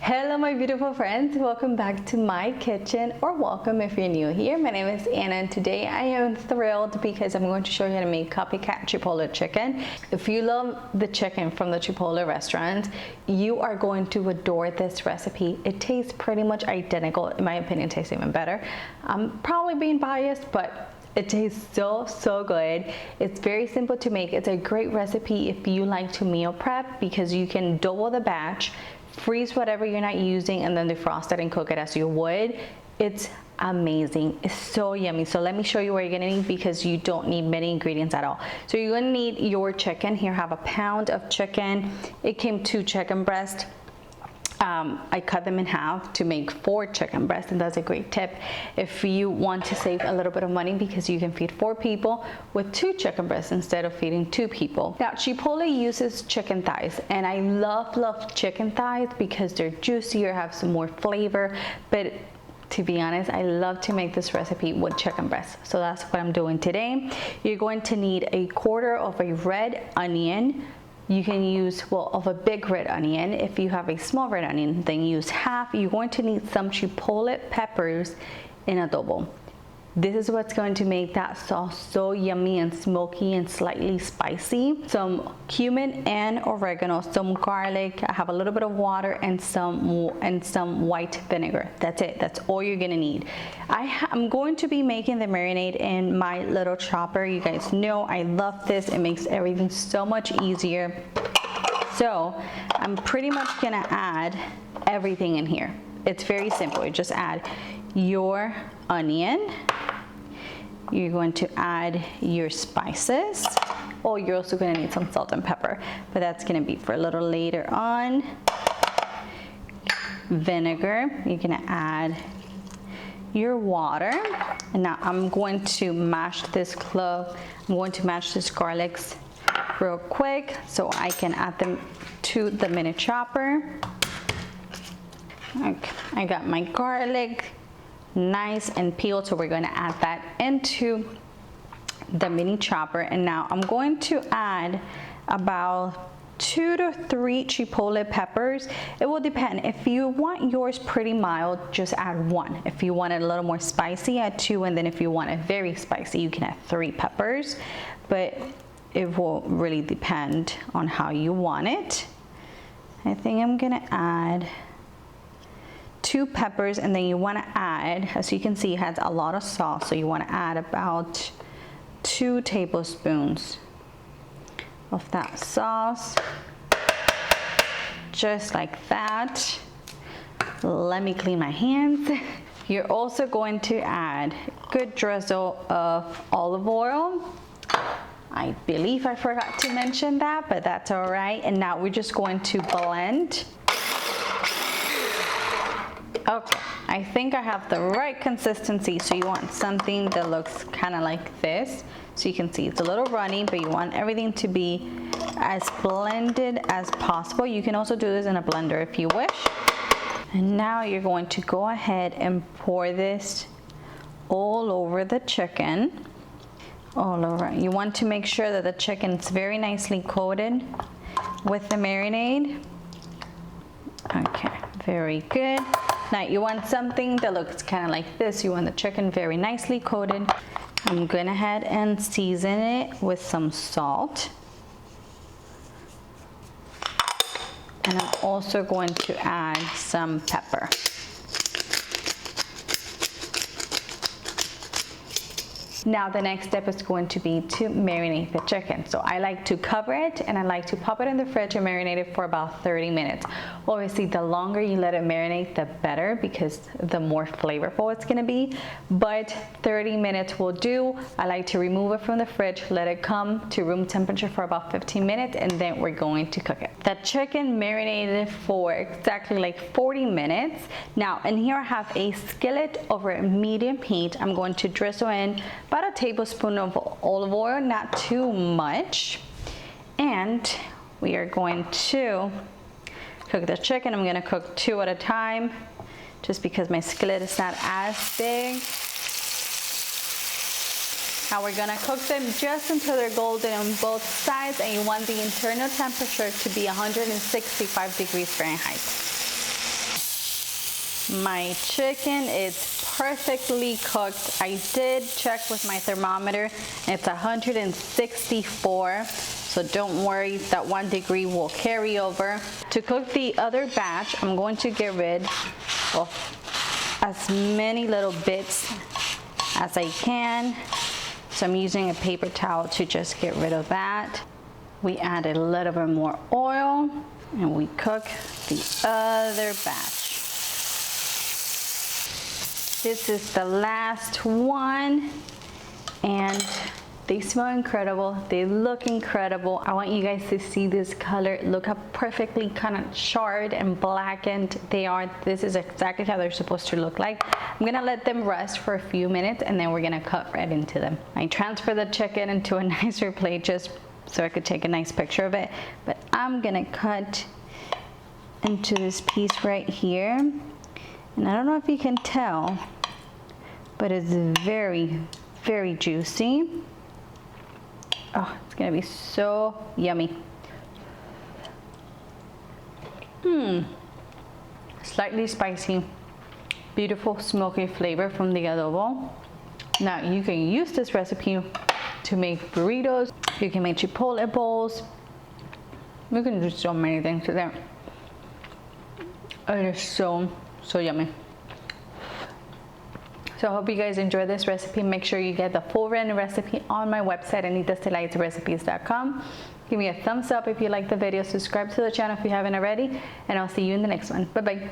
Hello my beautiful friends, welcome back to my kitchen, or welcome if you're new here. My name is Anna and today I am thrilled because I'm going to show you how to make copycat Chipotle chicken. If you love the chicken from the Chipotle restaurant, you are going to adore this recipe. It tastes pretty much identical. In my opinion, it tastes even better. I'm probably being biased, but it tastes so good. It's very simple to make. It's a great recipe if you like to meal prep because you can double the batch, freeze whatever you're not using, and then defrost it and cook it as you would. It's amazing. It's so yummy. So let me show you what you're gonna need because you don't need many ingredients at all. So you're gonna need your chicken. Here I have a pound of chicken. It came 2 chicken breasts. I cut them in half to make 4 chicken breasts, and that's a great tip if you want to save a little bit of money because you can feed 4 people with 2 chicken breasts instead of feeding 2 people. Now Chipotle uses chicken thighs, and I love chicken thighs because they're juicier, have some more flavor, but to be honest, I love to make this recipe with chicken breasts. So that's what I'm doing today. You're going to need 1/4 of a red onion. You can use, well, of a big red onion. If you have a small red onion, then use half. You're going to need some chipotle peppers in adobo. This is what's going to make that sauce so yummy and smoky and slightly spicy. Some cumin and oregano, some garlic. I have a little bit of water and some white vinegar. That's it. That's all you're gonna need. I'm going to be making the marinade in my little chopper. You guys know I love this. It makes everything so much easier. So I'm pretty much gonna add everything in here. It's very simple. You just add your onion. You're going to add your spices. Oh, you're also going to need some salt and pepper, but that's going to be for a little later on. Vinegar. You're going to add your water. And now I'm going to mash this clove. I'm going to mash this garlics real quick so I can add them to the mini chopper. Okay, I got my garlic nice and peeled, so we're going to add that into the mini chopper. And now I'm going to add about 2 to 3 chipotle peppers. It will depend. If you want yours pretty mild, just add 1. If you want it a little more spicy, add 2, and then if you want it very spicy, you can add 3 peppers, but it will really depend on how you want it. I think I'm gonna add 2 peppers, and then you want to add, as you can see, it has a lot of sauce, so you want to add about 2 tablespoons of that sauce, just like that. Let me clean my hands. You're also going to add a good drizzle of olive oil. I believe I forgot to mention that, but that's all right. And now we're just going to blend. Okay, I think I have the right consistency. So you want something that looks kind of like this. So you can see it's a little runny, but you want everything to be as blended as possible. You can also do this in a blender if you wish. And now you're going to go ahead and pour this all over the chicken. All over. You want to make sure that the chicken is very nicely coated with the marinade. Okay, very good. Now you want something that looks kind of like this. You want the chicken very nicely coated. I'm going to ahead and season it with some salt. And I'm also going to add some pepper. Now the next step is going to be to marinate the chicken. So I like to cover it, and I like to pop it in the fridge and marinate it for about 30 minutes. Obviously, the longer you let it marinate, the better, because the more flavorful it's gonna be. But 30 minutes will do. I like to remove it from the fridge, let it come to room temperature for about 15 minutes, and then we're going to cook it. The chicken marinated for exactly like 40 minutes. Now, in here I have a skillet over medium heat. I'm going to drizzle in about a tablespoon of olive oil, not too much. And we are going to cook the chicken. I'm gonna cook 2 at a time just because my skillet is not as big. Now we're gonna cook them just until they're golden on both sides, and you want the internal temperature to be 165 degrees Fahrenheit. My chicken is perfectly cooked. I did check with my thermometer. It's 164, so don't worry, that 1 degree will carry over. To cook the other batch, I'm going to get rid of as many little bits as I can. So I'm using a paper towel to just get rid of that. We add a little bit more oil and we cook the other batch. This is the last one, and they smell incredible. They look incredible. I want you guys to see this color. Look how perfectly kind of charred and blackened they are. This is exactly how they're supposed to look like. I'm gonna let them rest for a few minutes and then we're gonna cut right into them. I transfer the chicken into a nicer plate just so I could take a nice picture of it. But I'm gonna cut into this piece right here. And I don't know if you can tell, but it's very, very juicy. Oh, it's gonna be so yummy. Slightly spicy, beautiful smoky flavor from the adobo. Now you can use this recipe to make burritos. You can make chipotle bowls. You can do so many things with it. It is so yummy. So I hope you guys enjoy this recipe. Make sure you get the full written recipe on my website, anitasdelightsrecipes.com. Give me a thumbs up if you like the video. Subscribe to the channel if you haven't already. And I'll see you in the next one. Bye-bye.